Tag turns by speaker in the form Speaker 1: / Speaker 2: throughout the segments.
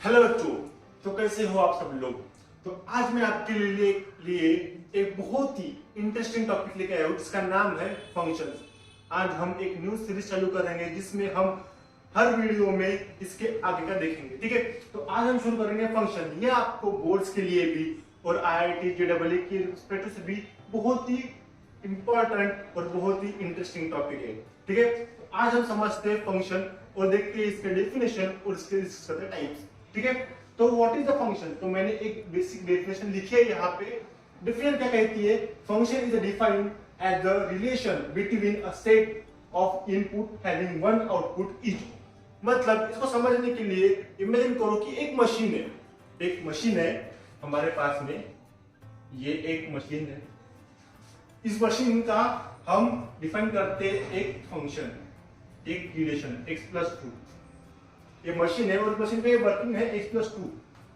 Speaker 1: Hello बच्चों। तो कैसे हो आप सब लोग। तो आज मैं आपके लिए एक बहुत ही इंटरेस्टिंग टॉपिक लेके आया हूँ जिसका नाम है फंक्शंस। आज हम एक न्यू सीरीज चालू करेंगे जिसमें हम हर वीडियो में इसके आगे का देखेंगे। ठीक है, तो आज हम शुरू करेंगे फंक्शन। ये आपको बोर्ड्स के लिए भी और IIT JEE की रिस्पेक्ट से भी बहुत ही इंपॉर्टेंट और बहुत ही इंटरेस्टिंग टॉपिक है। ठीक है, तो आज हम समझते हैं फंक्शन और देखते हैं इसके डेफिनेशन और इसके टाइप्स। ठीक है, तो व्हाट इज द फंक्शन। तो मैंने एक बेसिक डेफिनेशन लिखी है यहाँ पे। डेफिनेशन क्या कहती है, function is defined as the relation between a set of input having one output each. मतलब इसको समझने के लिए इमेजिन करो कि एक मशीन है हमारे पास में। ये एक मशीन है, इस मशीन का हम डिफाइन करते हैं एक फंक्शन, एक रिलेशन x+2। ये मशीन है और मशीन पे वर्किंग है x+2।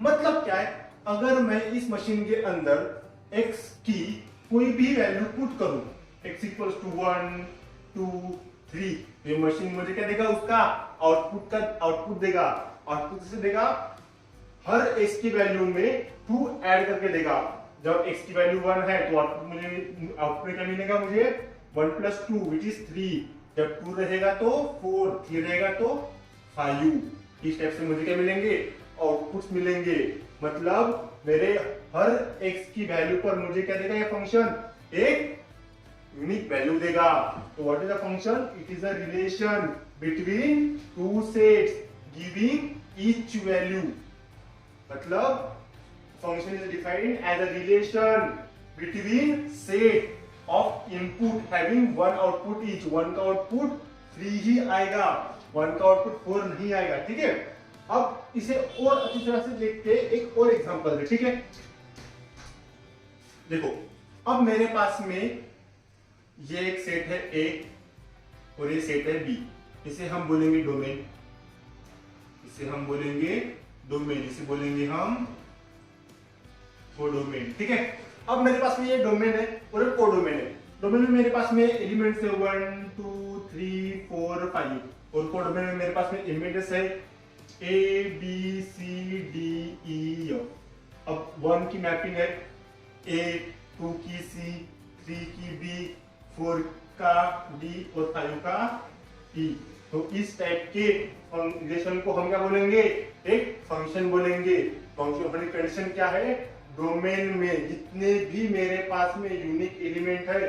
Speaker 1: मतलब क्या है, अगर मैं इस मशीन के अंदर x की कोई भी वैल्यू पुट करूं, x = 1 2 3, ये मशीन मुझे क्या देगा, उसका आउटपुट देगा। आउटपुट से देगा हर x की वैल्यू में 2 ऐड करके देगा। जब x की वैल्यू 1 है तो आउटपुट में क्या मिलेगा, मुझे 1 + 2 विच इज 3। जब 2 रहेगा तो 4, 3 रहेगा तो 5। इस टाइप से मुझे क्या मिलेंगे, आउटपुट्स मिलेंगे। मतलब मेरे हर x की वैल्यू पर मुझे क्या देगा, ये फंक्शन एक यूनिक वैल्यू देगा। तो what is the function, it is a relation between two sets giving each value. मतलब function is defined as a relation between set of input having one output each. One का output 3 ही आएगा, one का output 4 नहीं आएगा। ठीक है, अब इसे और अच्छी तरह से देखते हैं, एक और एग्जांपल है। ठीक है, देखो अब मेरे पास में ये एक सेट है A और ये सेट है B। इसे हम बोलेंगे डोमेन, इसे बोलेंगे हम कोडोमेन। ठीक है, अब मेरे पास में ये डोमेन है और एक कोडोमेन है। डोमेन में मेरे पास में एलिमेंट्स है 1 2 3 4 5 और कोडोमेन में मेरे पास में इमेजेस है A B C D E F। अब 1 की मैपिंग है A, 2 की C, 3 की B, 4 का D और 5 का E। तो इस टाइप के रिलेशन को हम क्या बोलेंगे, एक फंक्शन बोलेंगे। फंक्शन होने की कंडीशन क्या है, डोमेन में जितने भी मेरे पास में यूनिक एलिमेंट है,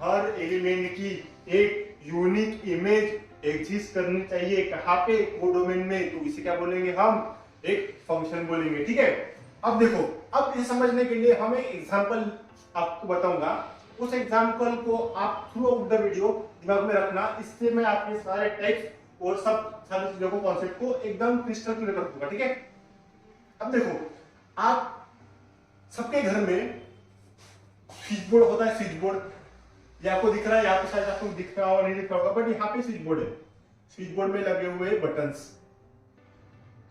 Speaker 1: हर एलिमेंट की एक यूनिक इमेज एग्जिस्ट करनी चाहिए। कहाँ पे, कोडोमेन में। तो इसे क्या बोलेंगे, हम एक फंक्शन बोलेंगे। ठीक है, अब देखो, अब इसे समझने के लिए हम एक एग्जांपल आपको बताऊंगा। उस एग्जांपल को आप थ्रू आउट द वीडियो दिमाग में रखना। इससे मैं आपके सारे टेक्स्ट और सारी चीजों को, कॉन्सेप्ट को एकदम क्रिस्टल क्लियर कर दूंगा। ठीक है, अब देखो, आप सबके घर में स्विच बोर्ड होता है। स्विच बोर्ड ये आपको दिख रहा है, यहाँ पे शायद आपको दिख रहा हो नहीं दिख रहा होगा, बट यहाँ पे स्विच बोर्ड है। स्विच बोर्ड में लगे हुए बटन्स,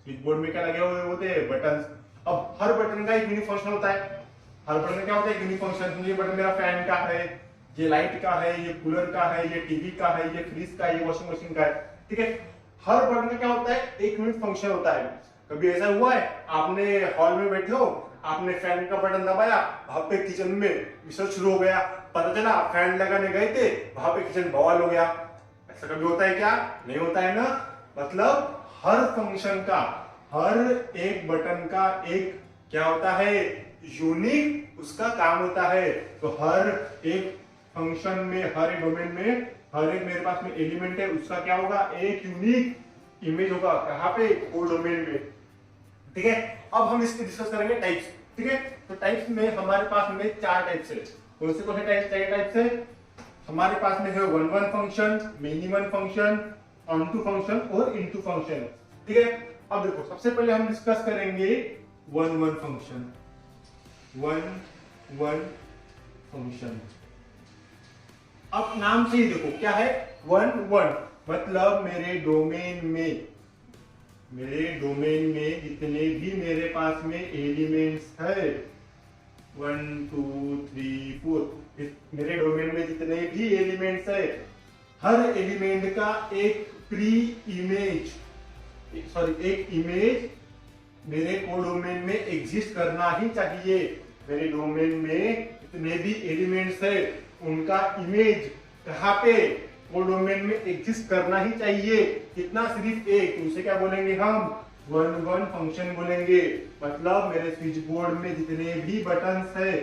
Speaker 1: स्विच बोर्ड में क्या लगे हुए होते हैं, बटन्स। अब हर बटन का एक यूनिक फंक्शन होता है। हर बटन का क्या होता है, एक यूनिक फंक्शन। ये बटन मेरा फैन का है, ये लाइट का है, ये कूलर का है, ये टीवी का है, ये फ्रिज का है, ये वॉशिंग मशीन का है। ठीक है, हर बटन का क्या होता है, एक यूनिक फंक्शन होता है। कभी ऐसा हुआ है, आपने हॉल में बैठे हो, आपने फैन का बटन दबाया, वहां पे किचन में मिसल शुरू हो गया, पता चला फैन लगाने गए थे, वहां पे किचन बवाल हो गया। ऐसा कभी होता है क्या, नहीं होता है ना। मतलब हर फंक्शन का, हर एक बटन का एक क्या होता है, यूनिक उसका काम होता है। तो हर एक फंक्शन में, हर एक डोमेन में, हर एक मेरे पास में एलिमेंट है, उसका क्या होगा, एक यूनिक इमेज होगा। कहाँ पे, कोडोमेन में। ठीक है, अब हम इसको डिस्कस करेंगे टाइप्स। ठीक है, तो टाइप्स में हमारे पास में 4 टाइप्स है। कौन से टाइप्स है, हमारे पास में है 1-1 function, minimum function, onto function और इनटू फंक्शन। ठीक है, अब देखो, सबसे पहले हम डिस्कस करेंगे 1-1 फंक्शन। 1-1 फंक्शन, अब नाम से ही देखो क्या है, 1-1 मतलब मेरे डोमेन में जितने भी मेरे पास में एलिमेंट्स है, 1 2 3 4, मेरे डोमेन में जितने भी एलिमेंट्स है, हर एलिमेंट का एक इमेज मेरे कोडोमेन में एग्जिस्ट करना ही चाहिए। मेरे डोमेन में जितने भी एलिमेंट्स है उनका इमेज कहाँ पे, कोडोमेन में एग्जिस्ट करना ही चाहिए। कितना, सिर्फ एक। तो उसे क्या बोलेंगे हम, वन वन फंक्शन बोलेंगे। मतलब मेरे स्विच बोर्ड में जितने भी बटन्स है,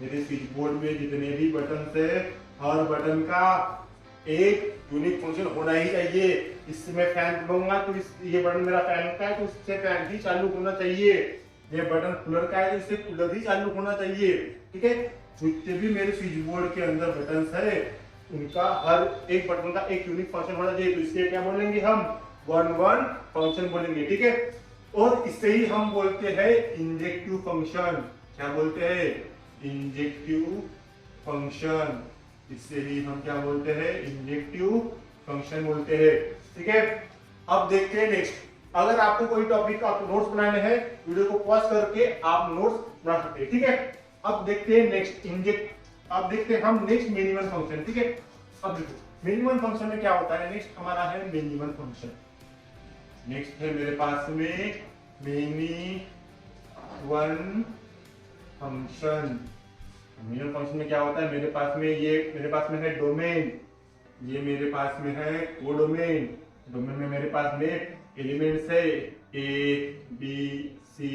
Speaker 1: मेरे स्विच बोर्ड में जितने भी बटन्स है, हर बटन का एक यूनिक फंक्शन होना ही चाहिए। इससे मैं फैन दबाऊंगा तो ये बटन मेरा फैन का है तो इससे फैन ही चालू होना चाहिए। ये बटन कूलर का है तो इससे कूलर ही चालू होना चाहिए। ठीक है, जितने भी मेरे स्विच बोर्ड के अंदर बटन्स है उनका हर एक बटन का एक यूनिक फंक्शन होना चाहिए। तो इसलिए क्या बोलेंगे हम, वन वन फंक्शन बोलेंगे। ठीक है, और इससे ही हम बोलते हैं इंजेक्टिव फंक्शन। क्या बोलते हैं, इंजेक्टिव फंक्शन। इससे ही हम क्या बोलते हैं, इंजेक्टिव फंक्शन बोलते हैं। ठीक है, अब देखते हैं नेक्स्ट। अगर आपको कोई टॉपिक का आपको नोट्स बनाने हैं, वीडियो को पॉज करके आप नोट्स बना सकते हैं। ठीक है, अब देखते हैं नेक्स्ट अब देखते हैं हम नेक्स्ट मिनिमम फंक्शन। ठीक है, अब देखो मिनिमम फंक्शन में क्या होता है। नेक्स्ट हमारा है मिनिमम फंक्शन। नेक्स्ट है मेरे पास में mini one function. Minimum function में क्या होता है, मेरे पास में है डोमेन, ये मेरे पास में है कोडोमेन। डोमेन में मेरे पास में एलिमेंट्स है A B C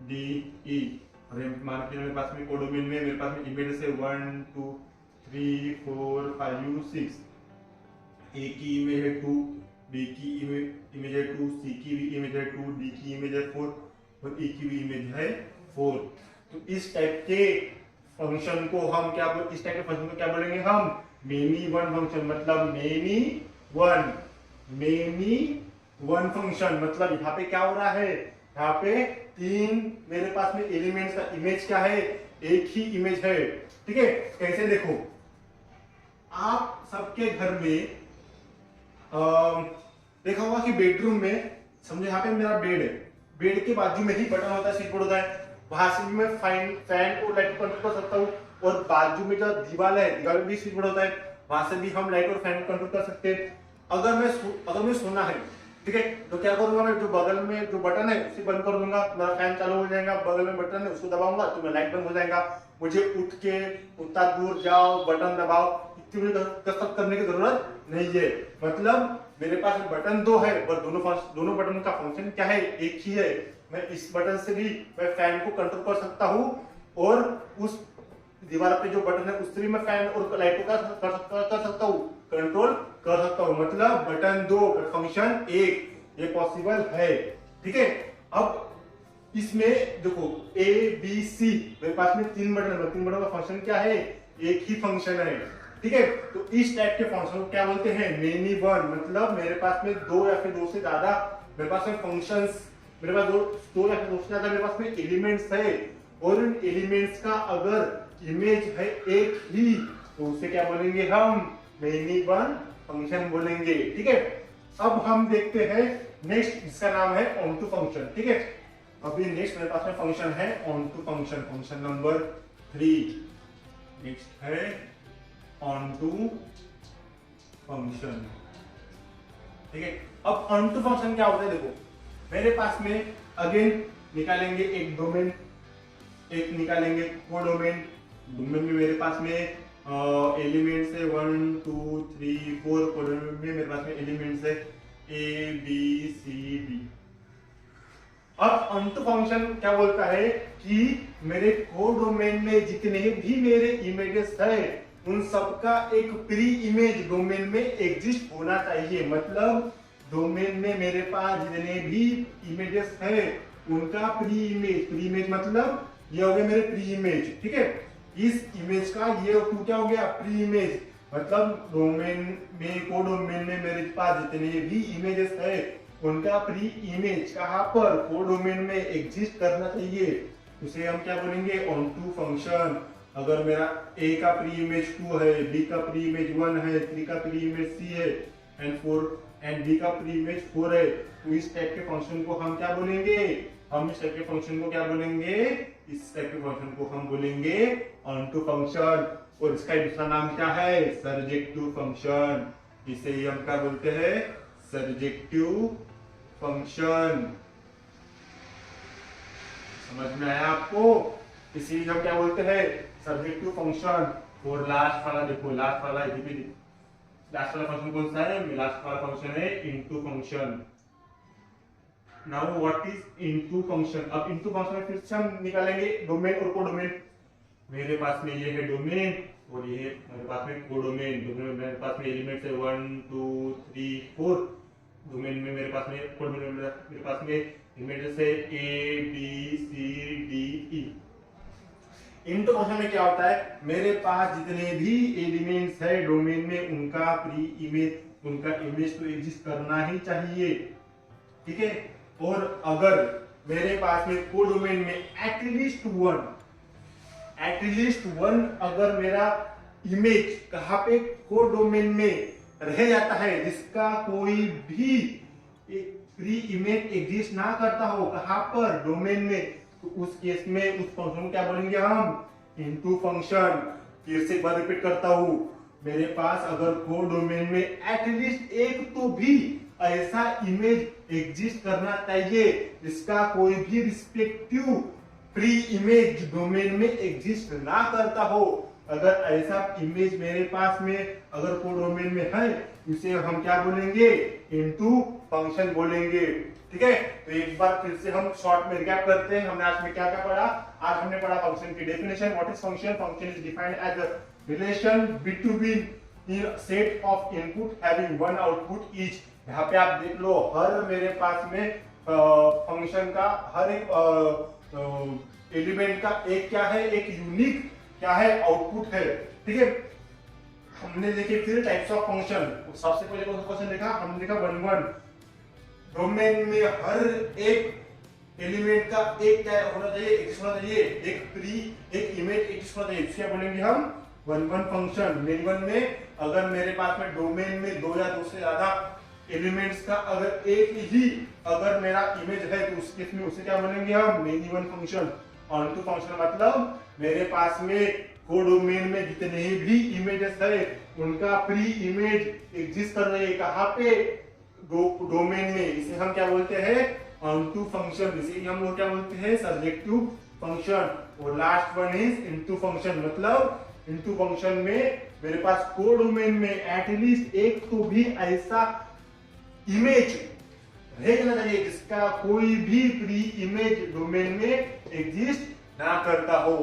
Speaker 1: D E. और मान के मेरे पास में कोडोमेन में मेरे पास में इमेजेस है 1 2 3 4 5 6। ए की इमेज है 2, बी की इमेज है 2, सी की भी इमेज है 2, डी की इमेज है 4 और ई की भी इमेज है 4। तो इस टाइप के फंक्शन को हम इस टाइप के फंक्शन को क्या बोलेंगे हम, मेनी वन फंक्शन। मतलब मेनी वन फंक्शन। मतलब यहाँ पे क्या हो रहा है, यहाँ पे तीन मेरे पास में एलिमेंट्स का इमेज क्या है, एक ही इमेज है। ठीक है, कैसे देखो, आप सबके घर में देखा होगा कि बेडरूम में, समझो यहाँ पे मेरा बेड है, बेड के बाजू में ही बटन होता है, स्विच बोर्ड होता है। वहां से भी मैं फैन और लाइट कंट्रोल कर सकता हूँ। और बाजू में जो दीवार है, दीवार में भी स्विच बोर्ड होता है, वहां से भी हम लाइट और फैन कंट्रोल कर सकते हैं। अगर मैं सोना है, ठीक है, तो क्या करूंगा, मैं जो बगल में जो बटन है उसे बंद कर दूंगा, मेरा फैन चालू हो जाएगा। बगल में बटन है उसको दबाऊंगा तो मेरा लाइट बंद हो जाएगा। मुझे उठ के उतना दूर जाओ, बटन दबाओ, इतनी कसरत करने की जरूरत नहीं है। मतलब मेरे पास बटन दो है पर दोनों बटन का फंक्शन क्या है, एक ही है। मैं इस बटन से भी मैं फैन को कंट्रोल कर सकता हूँ और उस दीवार पे जो बटन है उससे भी मैं फैन और लाइट को कर सकता हूँ, कंट्रोल कर सकता हूँ। मतलब बटन दो पर फंक्शन एक, ये पॉसिबल है। ठीक है, अब इसमें देखो ए बी सी, मेरे पास में तीन बटन है, तीन बटन का फंक्शन क्या है, एक ही फंक्शन है। ठीक है, तो इस टाइप के फंक्शन को क्या बोलते हैं, मेनी वन। मतलब मेरे पास में दो या फिर दो से ज्यादा मेरे पास में फंक्शंस, मेरे पास दो या फिर दो से ज्यादा मेरे पास में एलिमेंट्स है और उन एलिमेंट्स का अगर इमेज है एक ही तो उसे क्या बोलेंगे हम, मेनी वन फंक्शन बोलेंगे। ठीक है, अब हम देखते हैं नेक्स्ट, जिसका नाम है ऑनटू फंक्शन। ठीक है, अभी नेक्स्ट मेरे पास में फंक्शन है onto function, function number 3। Next है ऑनटू फंक्शन। ठीक है, अब ऑनटू फंक्शन क्या होता है, देखो मेरे पास में अगेन निकालेंगे एक डोमेन, एक निकालेंगे कोडोमेन। डोमेन में मेरे पास में एलिमेंट्स है 1 2 3 4। कोडोमेन में मेरे पास में एलिमेंट्स है ए बी सी डी। अब ऑनटू फंक्शन क्या बोलता है कि मेरे कोडोमेन में जितने भी मेरे इमेजेस है उन सबका एक प्री इमेज डोमेन में एग्जिस्ट होना चाहिए। मतलब डोमेन में मेरे पास जितने भी इमेजेस है उनका प्री इमेज मतलब ये हो गया मेरे प्री इमेज। ठीक है, इस इमेज का ये क्या हो गया, प्री इमेज। मतलब डोमेन में कोडोमेन में मेरे पास जितने भी इमेजेस है उनका प्री इमेज कहाँ पर, कोडोमेन में एग्जिस्ट करना चाहिए। उसे हम क्या बोलेंगे, ऑनटू फंक्शन। अगर मेरा ए का प्री इमेज 2 है, बी का प्री इमेज 1 है, 3 का प्री इमेज सी है एंड डी का प्री इमेज 4 है, तो इस टाइप के फंक्शन को हम क्या बोलेंगे, हम इस टाइप के फंक्शन को क्या बोलेंगे, इस टाइप के फंक्शन को हम बोलेंगे ऑनटू फंक्शन। और इसका दूसरा नाम क्या है, सर्जेक्टिव फंक्शन। इसे ही हम क्या बोलते हैं, सर्जेक्टिव फंक्शन। समझ में आया आपको? इसी हम क्या बोलते हैं, सर्जेक्टिव फंक्शन। और लास्ट वाला देखो, लास्ट वाला फंक्शन कौन सा है? लास्ट वाला फंक्शन है into function. Now what is into function? अब इनटू फंक्शन में फिर से हम निकालेंगे डोमेन और कोडोमेन। मेरे पास में ये है डोमेन और ये मेरे पास में कोडोमेन। डोमेन में मेरे पास में एलिमेंट्स है 1 2 3 4। डोमेन में मेरे पास में कोडोमेन में मेरे पास में एलिमेंट्स है A B C D E। Into function में क्या होता है, मेरे पास जितने भी एलिमेंट्स है डोमेन में उनका प्री इमेज, उनका इमेज तो एग्जिस्ट करना ही चाहिए, ठीक है। और अगर मेरे पास में कोडोमेन में एटलीस्ट वन अगर मेरा इमेज कहां पे कोडोमेन में रह जाता है, जिसका कोई भी प्री इमेज एग्जिस्ट ना करता हो, कहां पर? डोमेन में, तो उस केस में उस फंक्शन को क्या बोलेंगे हम? Into function. फिर से एक बार रिपीट करता हूं, मेरे पास अगर कोडोमेन में एटलीस्ट एक तो भी ऐसा इमेज एग्जिस्ट करना चाहिए जिसका कोई भी रिस्पेक्टिव प्री इमेज डोमेन में एग्जिस्ट ना करता हो, अगर ऐसा इमेज मेरे पास में अगर कोडोमेन में है, इसे हम क्या बोलेंगे? इनटू फंक्शन बोलेंगे, ठीक है। तो एक बार फिर से हम शॉर्ट में रिकैप करते हैं। हमने आज में क्या क्या पढ़ा? आज हमने पढ़ा फंक्शन की definition. What is function? Function is defined as a relation between in set of input having one output each. यहाँ पे आप देख लो, हर मेरे पास में फंक्शन का हर एक एलिमेंट का एक क्या है, एक यूनिक क्या है, आउटपुट है, ठीक है। हमने देखे फिर टाइप्स ऑफ फंक्शन। सबसे पहले कौन सा क्वेश्चन देखा? हमने देखा 1 डोमेन में हर एक एलिमेंट का एक क्या होना चाहिए, एक होना चाहिए, एक इमेज एक होना चाहिए। क्या बोलेंगे हम? 1 फंक्शन। मेन वन में अगर मेरे पास में डोमेन में दो या दो से ज्यादा एलिमेंट्स का अगर एक ही अगर मेरा इमेज है, तो उस केस में उसे क्या बोलेंगे हम? Many one function. Onto function मतलब मेरे पास में कोडोमेन में जितने भी इमेजेस है उनका प्री इमेज एग्जिस्ट कर रही है, कहां पे? डोमेन में। इसे हम क्या बोलते हैं? Onto function. इसे हम लोग क्या बोलते हैं? Surjective function. और last one is into function. मतलब इनटू फंक्शन में मेरे पास कोडोमेन में एटलीस्ट एक तो भी ऐसा इमेज रहना चाहिए जिसका कोई भी प्री इमेज डोमेन में एग्जिस्ट ना करता हो,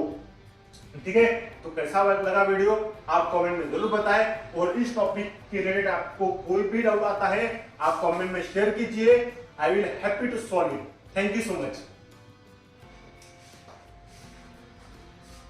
Speaker 1: ठीक है। तो कैसा लगा वीडियो आप कमेंट में जरूर बताएं। और इस टॉपिक के रिलेटेड आपको कोई भी डाउट आता है आप कमेंट में शेयर कीजिए। I will happy to solve it. Thank you so much.